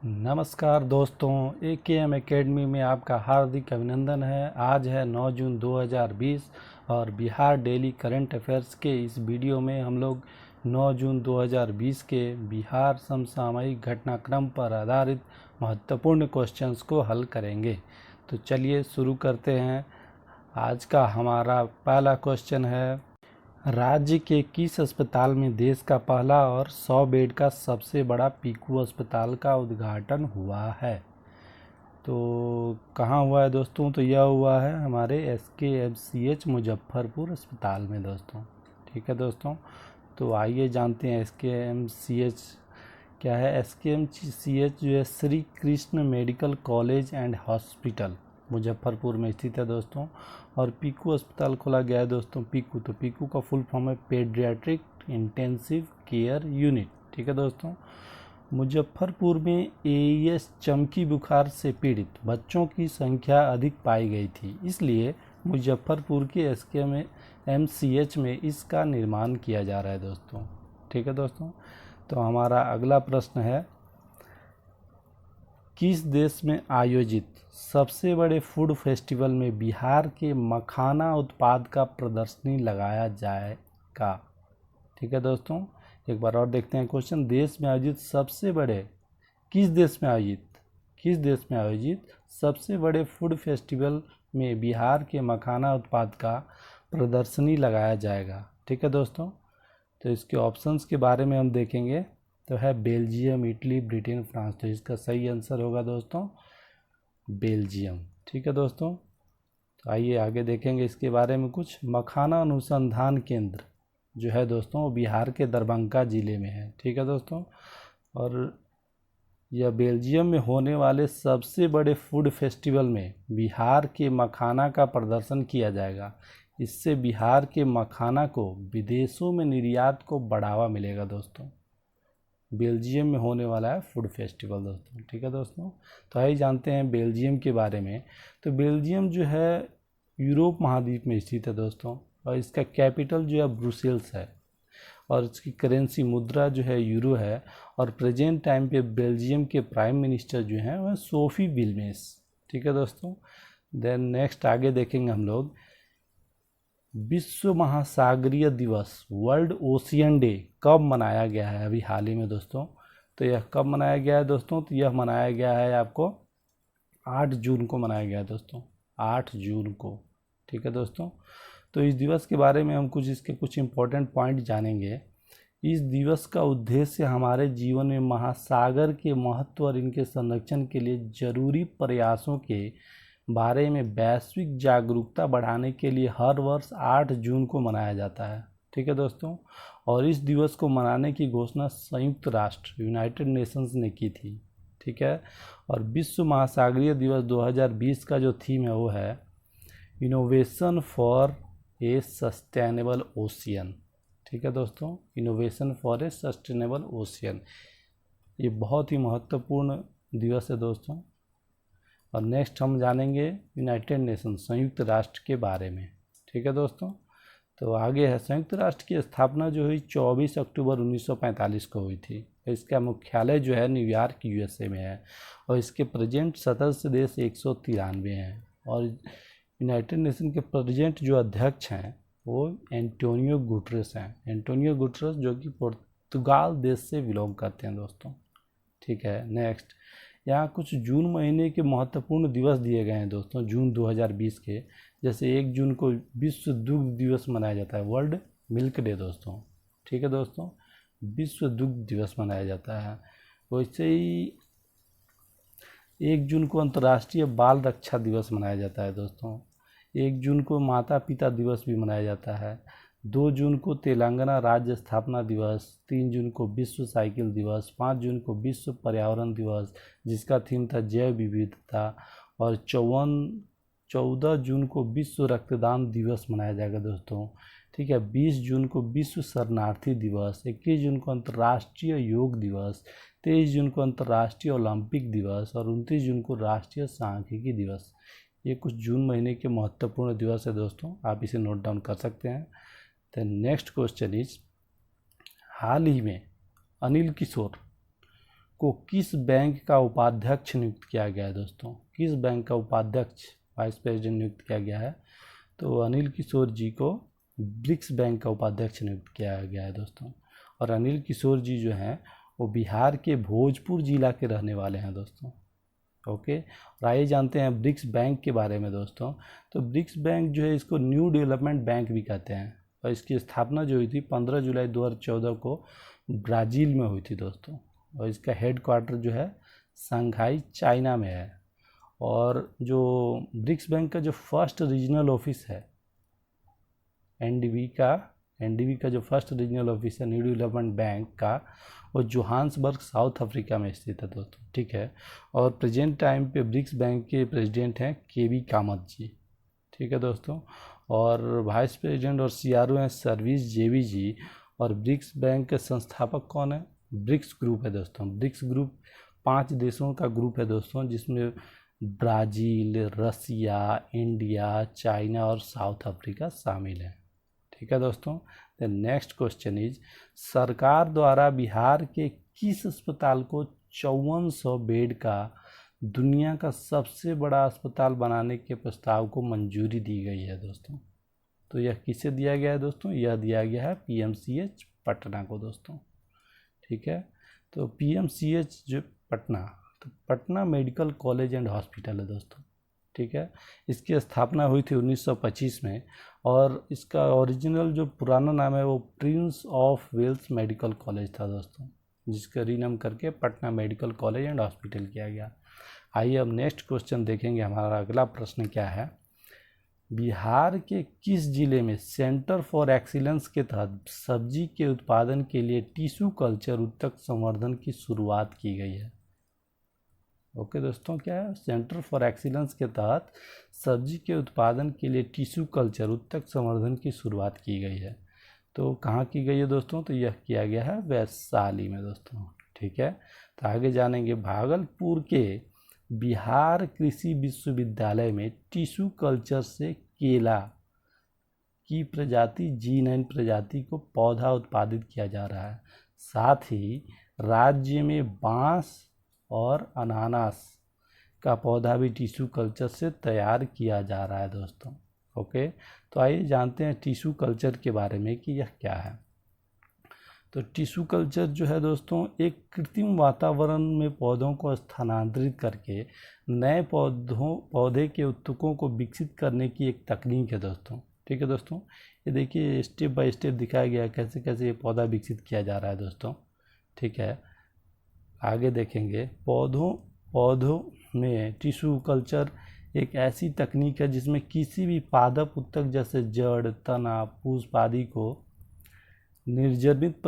नमस्कार दोस्तों, AKM academy में आपका हार्दिक अभिनंदन है। आज है 9 जून 2020 और बिहार डेली करंट अफेयर्स के इस वीडियो में हम लोग 9 जून 2020 के बिहार समसामयिक घटनाक्रम पर आधारित महत्वपूर्ण क्वेश्चंस को हल करेंगे। तो चलिए शुरू करते हैं। आज का हमारा पहला क्वेश्चन है, राज्य के किस अस्पताल में देश का पहला और 100 बेड का सबसे बड़ा पीकू अस्पताल का उद्घाटन हुआ है? तो कहाँ हुआ है दोस्तों? तो यह हुआ है हमारे SKMCH मुजफ्फरपुर अस्पताल में दोस्तों। ठीक है दोस्तों, तो आइए जानते हैं SKMCH क्या है। SKMCH जो है Shri Krishna medical College and hospital Muzaffarpur में स्थित है दोस्तों। और पीकू अस्पताल खोला गया है दोस्तों। पीकू, तो पीकू का फुल फॉर्म है पेडियाट्रिक इंटेंसिव केयर यूनिट। ठीक है दोस्तों, मुजफ्फरपुर में AES चमकी बुखार से पीड़ित बच्चों की संख्या अधिक पाई गई थी, इसलिए मुजफ्फरपुर के SKMCH में इसका निर्माण किया जा रहा है दोस्तों। ठीक है दोस्तों, तो हमारा अगला प्रश्न है, किस देश में आयोजित सबसे बड़े फूड फेस्टिवल में बिहार के मखाना उत्पाद का प्रदर्शनी लगाया जाएगा? ठीक है दोस्तों, एक बार और देखते हैं क्वेश्चन। देश में आयोजित सबसे बड़े, किस देश में आयोजित सबसे बड़े फूड फेस्टिवल में बिहार के मखाना उत्पाद का प्रदर्शनी लगाया जाएगा? ठीक है दोस्तों, तो इसके ऑप्शंस के बारे में हम देखेंगे। तो है बेल्जियम, इटली, ब्रिटेन, फ्रांस। तो इसका सही आंसर होगा दोस्तों बेल्जियम। ठीक है दोस्तों, तो आइए आगे देखेंगे इसके बारे में कुछ। मखाना अनुसंधान केंद्र जो है दोस्तों वो बिहार के दरभंगा ज़िले में है। ठीक है दोस्तों, और यह बेल्जियम में होने वाले सबसे बड़े फूड फेस्टिवल में बिहार के मखाना का प्रदर्शन किया जाएगा। इससे बिहार के मखाना को विदेशों में निर्यात को बढ़ावा मिलेगा दोस्तों। बेल्जियम में होने वाला है फूड फेस्टिवल दोस्तों। ठीक है दोस्तों, तो आइए जानते हैं बेल्जियम के बारे में। तो बेल्जियम जो है यूरोप महाद्वीप में स्थित है दोस्तों, और इसका कैपिटल जो है ब्रुसेल्स है, और इसकी करेंसी मुद्रा जो है यूरो है। और प्रेजेंट टाइम पे बेल्जियम के प्राइम मिनिस्टर जो हैं वह सोफी विल्मेस। ठीक है दोस्तों, देन नेक्स्ट आगे देखेंगे हम लोग। विश्व महासागरीय दिवस, वर्ल्ड ओशियन डे कब मनाया गया है अभी हाल ही में दोस्तों? तो यह कब मनाया गया है दोस्तों? तो यह मनाया गया है आपको 8 जून को मनाया गया है दोस्तों, 8 जून को। ठीक है दोस्तों, तो इस दिवस के बारे में हम कुछ इम्पोर्टेंट पॉइंट जानेंगे। इस दिवस का उद्देश्य हमारे जीवन में महासागर के महत्व और इनके संरक्षण के लिए जरूरी प्रयासों के बारे में वैश्विक जागरूकता बढ़ाने के लिए हर वर्ष 8 जून को मनाया जाता है। ठीक है दोस्तों, और इस दिवस को मनाने की घोषणा संयुक्त राष्ट्र यूनाइटेड नेशंस ने की थी। ठीक है, और विश्व महासागरीय दिवस 2020 का जो थीम है वो है innovation for a sustainable ocean. ठीक है दोस्तों, innovation for a sustainable ocean, ये बहुत ही महत्वपूर्ण दिवस है दोस्तों। और नेक्स्ट हम जानेंगे यूनाइटेड नेशन संयुक्त राष्ट्र के बारे में। ठीक है दोस्तों, तो आगे है संयुक्त राष्ट्र की स्थापना जो हुई 24 अक्टूबर 1945 को हुई थी। इसका मुख्यालय जो है न्यूयॉर्क USA में है, और इसके प्रेजेंट सदस्य देश 193 हैं। और यूनाइटेड नेशन के प्रेजेंट जो अध्यक्ष हैं वो एंटोनियो गुटरेस हैं। एंटोनियो गुटरेस जो कि पुर्तगाल देश से बिलोंग करते हैं दोस्तों। ठीक है, नेक्स्ट यहाँ कुछ जून महीने के महत्वपूर्ण दिवस दिए गए हैं दोस्तों जून 2020 के। जैसे 1 जून को विश्व दुग्ध दिवस मनाया जाता है, वर्ल्ड मिल्क डे दोस्तों। ठीक है दोस्तों, विश्व दुग्ध दिवस मनाया जाता है। वैसे ही 1 जून को अंतर्राष्ट्रीय बाल रक्षा दिवस मनाया जाता है दोस्तों। 1 जून को माता पिता दिवस भी मनाया जाता है। 2 जून को तेलंगाना राज्य स्थापना दिवस। 3 जून को विश्व साइकिल दिवस। 5 जून को विश्व पर्यावरण दिवस जिसका थीम था जैव विविधता। और 14 जून को विश्व रक्तदान दिवस मनाया जाएगा दोस्तों। ठीक है, 20 जून को विश्व शरणार्थी दिवस। 21 जून को अंतर्राष्ट्रीय योग दिवस। 23 जून को अंतर्राष्ट्रीय ओलंपिक दिवस। और 29 जून को राष्ट्रीय सांख्यिकी दिवस। ये कुछ जून महीने के महत्वपूर्ण दिवस है दोस्तों, आप इसे नोट डाउन कर सकते हैं। द नेक्स्ट क्वेश्चन इज, हाल ही में अनिल किशोर को किस बैंक का उपाध्यक्ष नियुक्त किया गया है दोस्तों? किस बैंक का उपाध्यक्ष वाइस प्रेसिडेंट नियुक्त किया गया है? तो अनिल किशोर जी को ब्रिक्स बैंक का उपाध्यक्ष नियुक्त किया गया है दोस्तों। और अनिल किशोर जी जो हैं वो बिहार के भोजपुर जिला के रहने वाले हैं दोस्तों। ओके, और आइए जानते हैं ब्रिक्स बैंक के बारे में दोस्तों। तो ब्रिक्स बैंक जो है इसको न्यू डेवलपमेंट बैंक भी कहते हैं, और इसकी स्थापना जो हुई थी 15 जुलाई 2014 को ब्राज़ील में हुई थी दोस्तों। और इसका हेड क्वार्टर जो है शंघाई चाइना में है। और जो ब्रिक्स बैंक का जो फर्स्ट रीजनल ऑफिस है एनडीबी का जो फर्स्ट रीजनल ऑफिस है न्यू डेवलपमेंट बैंक का, वो जोहान्सबर्ग साउथ अफ्रीका में स्थित है दोस्तों। ठीक है, और प्रेजेंट टाइम पे ब्रिक्स बैंक के प्रेसिडेंट हैं केवी कामत जी। ठीक है दोस्तों, और वाइस प्रेसिडेंट और सीआरओ हैं सर्विस जेवी जी। और ब्रिक्स बैंक के संस्थापक कौन है? ब्रिक्स ग्रुप है दोस्तों। ब्रिक्स ग्रुप 5 देशों का ग्रुप है दोस्तों, जिसमें ब्राज़ील, रसिया, इंडिया, चाइना और साउथ अफ्रीका शामिल है। ठीक है दोस्तों। द नेक्स्ट क्वेश्चन इज, सरकार द्वारा बिहार के किस अस्पताल को 5400 बेड का दुनिया का सबसे बड़ा अस्पताल बनाने के प्रस्ताव को मंजूरी दी गई है दोस्तों? तो यह किसे दिया गया है दोस्तों? यह दिया गया है पीएमसीएच पटना को दोस्तों। ठीक है, तो पीएमसीएच जो पटना, तो Patna Medical College and hospital है दोस्तों। ठीक है, इसकी स्थापना हुई थी 1925 में, और इसका ओरिजिनल जो पुराना नाम है वो Prince of Wales Medical College था दोस्तों, जिसका रीनाम करके Patna Medical College and Hospital किया गया। आइए अब नेक्स्ट क्वेश्चन देखेंगे। हमारा अगला प्रश्न क्या है? बिहार के किस जिले में सेंटर फॉर एक्सीलेंस के तहत सब्जी के उत्पादन के लिए टिश्यू कल्चर उत्तक संवर्धन की शुरुआत की गई है? ओके दोस्तों, क्या है? सेंटर फॉर एक्सीलेंस के तहत सब्जी के उत्पादन के लिए टिश्यू कल्चर उत्तक संवर्धन की शुरुआत की गई है। तो कहाँ की गई है दोस्तों? तो यह किया गया है वैशाली में दोस्तों। ठीक है, तो आगे जानेंगे। भागलपुर के बिहार कृषि विश्वविद्यालय में टिश्यू कल्चर से केला की प्रजाति G9 प्रजाति को पौधा उत्पादित किया जा रहा है। साथ ही राज्य में बांस और अनानास का पौधा भी टिश्यू कल्चर से तैयार किया जा रहा है दोस्तों। ओके, तो आइए जानते हैं टिश्यू कल्चर के बारे में कि यह क्या है। तो टिश्यू कल्चर जो है दोस्तों, एक कृत्रिम वातावरण में पौधों को स्थानांतरित करके नए पौधे के उत्तकों को विकसित करने की एक तकनीक है दोस्तों। ठीक है दोस्तों, ये देखिए स्टेप बाय स्टेप दिखाया गया है कैसे कैसे ये पौधा विकसित किया जा रहा है दोस्तों। ठीक है, आगे देखेंगे। पौधों में टिश्यू कल्चर एक ऐसी तकनीक है जिसमें किसी भी पादप उत्तक जैसे जड़, तना, पुष्प आदि को निर्जमित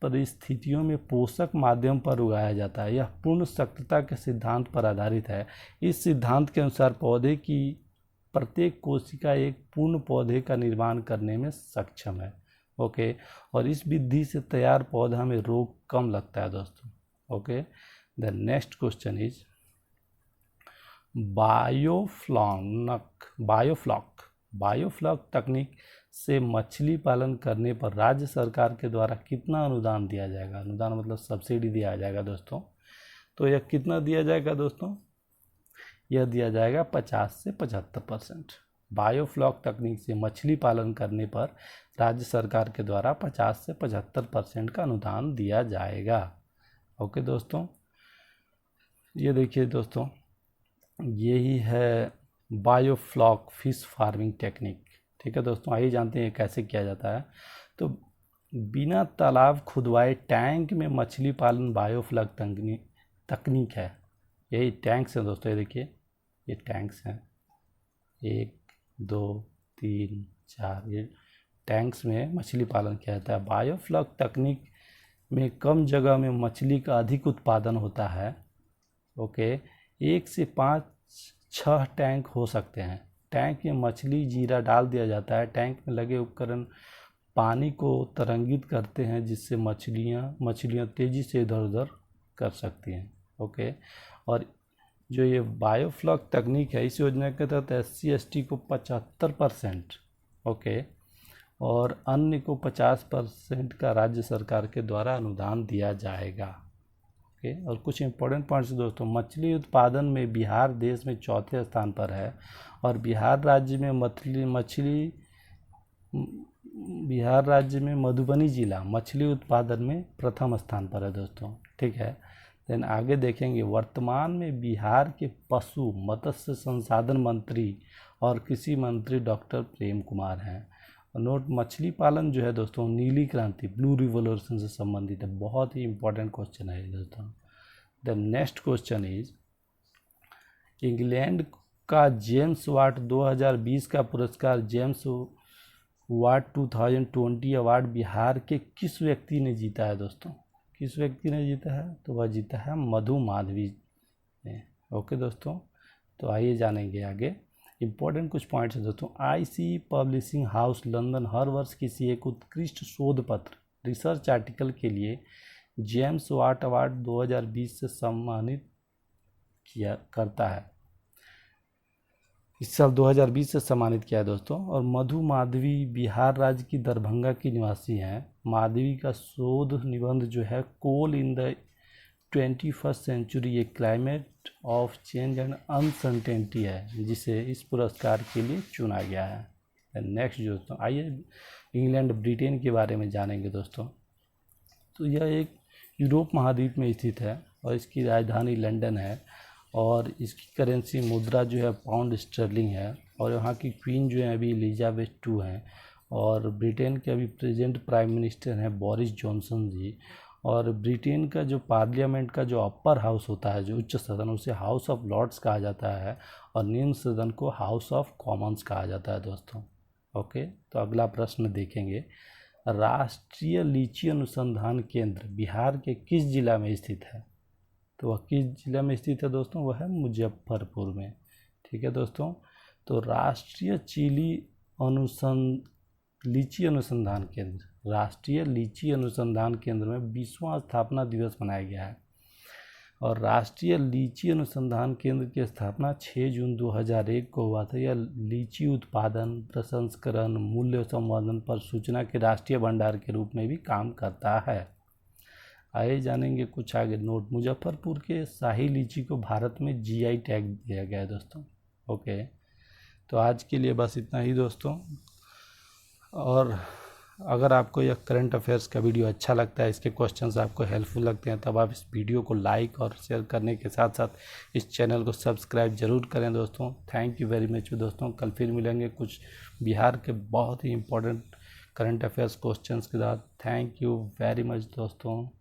परिस्थितियों में पोषक माध्यम पर उगाया जाता है। यह पूर्ण सख्तता के सिद्धांत पर आधारित है। इस सिद्धांत के अनुसार पौधे की प्रत्येक कोशिका एक पूर्ण पौधे का निर्माण करने में सक्षम है। ओके, और इस विधि से तैयार पौधा में रोग कम लगता है दोस्तों। Okay, the next question is biofloc तकनीक से मछली पालन करने पर राज्य सरकार के द्वारा कितना अनुदान दिया जाएगा? अनुदान मतलब सब्सिडी दिया जाएगा दोस्तों। तो यह कितना दिया जाएगा दोस्तों? यह दिया जाएगा 50 से 75%। बायोफ्लॉक तकनीक से मछली पालन करने पर राज्य सरकार के द्वारा 50 से 75% का अनुदान दिया जाएगा। ओके दोस्तों, ये देखिए दोस्तों, यही है बायोफ्लॉक फिश फार्मिंग टेक्निक। ठीक है दोस्तों, आइए जानते हैं कैसे किया जाता है। तो बिना तालाब खुदवाए टैंक में मछली पालन बायोफ्लॉक तकनीक है। यही टैंक्स हैं दोस्तों, ये देखिए ये टैंक्स हैं, 1 2 3 4, ये टैंक्स में मछली पालन किया जाता है। बायोफ्लॉक तकनीक में कम जगह में मछली का अधिक उत्पादन होता है। ओके, 1 से 5-6 टैंक हो सकते हैं। टैंक में मछली जीरा डाल दिया जाता है। टैंक में लगे उपकरण पानी को तरंगित करते हैं, जिससे मछलियाँ तेज़ी से इधर उधर कर सकती हैं। ओके, और जो ये बायोफ्लॉक तकनीक है, इस योजना के तहत SC/ST को 75%, ओके, और अन्य को 50% का राज्य सरकार के द्वारा अनुदान दिया जाएगा। ओके। और कुछ इंपॉर्टेंट पॉइंट्स दोस्तों, मछली उत्पादन में बिहार देश में चौथे स्थान पर है और बिहार राज्य में मधुबनी जिला मछली उत्पादन में प्रथम स्थान पर है दोस्तों, ठीक है। देन आगे देखेंगे, वर्तमान में बिहार के पशु मत्स्य संसाधन मंत्री और कृषि मंत्री डॉक्टर प्रेम कुमार हैं। नोट, मछली पालन जो है दोस्तों नीली क्रांति ब्लू रिवॉल्यूशन से संबंधित है, बहुत ही इंपॉर्टेंट क्वेश्चन है ये दोस्तों। The next question is, England का जेम्स वाट 2020 का पुरस्कार जेम्स वाट 2020 अवार्ड बिहार के किस व्यक्ति ने जीता है दोस्तों? किस व्यक्ति ने जीता है? तो वह जीता है मधु माधवी ने। ओके दोस्तों, तो आइए जानेंगे आगे। इंपॉर्टेंट कुछ पॉइंट्स हैं दोस्तों। आईसी पब्लिशिंग हाउस लंदन हर वर्ष किसी एक उत्कृष्ट शोध पत्र रिसर्च आर्टिकल के लिए जेम्स वाट अवार्ड 2020 से सम्मानित किया करता है। इस साल 2020 से सम्मानित किया है दोस्तों। और मधु माधवी बिहार राज्य की दरभंगा की निवासी हैं। माधवी का शोध निबंध जो है कोल इन द 21st सेंचुरी, ये climate of change and uncertainty है, जिसे इस पुरस्कार के लिए चुना गया है। नेक्स्ट दोस्तों, आइए इंग्लैंड ब्रिटेन के बारे में जानेंगे दोस्तों। तो यह एक यूरोप महाद्वीप में स्थित है और इसकी राजधानी लंदन है और इसकी करेंसी मुद्रा जो है पाउंड स्टर्लिंग है। और यहाँ की क्वीन जो है अभी एलिजाबेथ II हैं और ब्रिटेन के अभी प्रेजेंट प्राइम मिनिस्टर हैं बोरिस जॉनसन जी। और ब्रिटेन का जो पार्लियामेंट का जो अपर हाउस होता है, जो उच्च सदन, उसे हाउस ऑफ लॉर्ड्स कहा जाता है और निम्न सदन को हाउस ऑफ कॉमन्स कहा जाता है दोस्तों। ओके, तो अगला प्रश्न देखेंगे, राष्ट्रीय लीची अनुसंधान केंद्र बिहार के किस जिला में स्थित है? तो वह किस जिला में स्थित है दोस्तों? वह है मुजफ्फरपुर में, ठीक है दोस्तों। तो राष्ट्रीय लीची अनुसंधान केंद्र, राष्ट्रीय लीची अनुसंधान केंद्र में 20वां स्थापना दिवस मनाया गया है। और राष्ट्रीय लीची अनुसंधान केंद्र की स्थापना 6 जून 2001 को हुआ था। यह लीची उत्पादन, प्रसंस्करण, मूल्य संवर्धन पर सूचना के राष्ट्रीय भंडार के रूप में भी काम करता है। आइए जानेंगे कुछ आगे नोट। मुजफ्फरपुर के शाही लीची को भारत में GI टैग दिया गया है दोस्तों। ओके, तो आज के लिए बस इतना ही दोस्तों। और अगर आपको यह करंट अफेयर्स का वीडियो अच्छा लगता है, इसके क्वेश्चंस आपको हेल्पफुल लगते हैं, तब आप इस वीडियो को लाइक और शेयर करने के साथ साथ इस चैनल को सब्सक्राइब जरूर करें दोस्तों। थैंक यू वेरी मच दोस्तों। कल फिर मिलेंगे कुछ बिहार के बहुत ही इंपॉर्टेंट करंट अफेयर्स क्वेश्चंस के साथ। थैंक यू वेरी मच दोस्तों।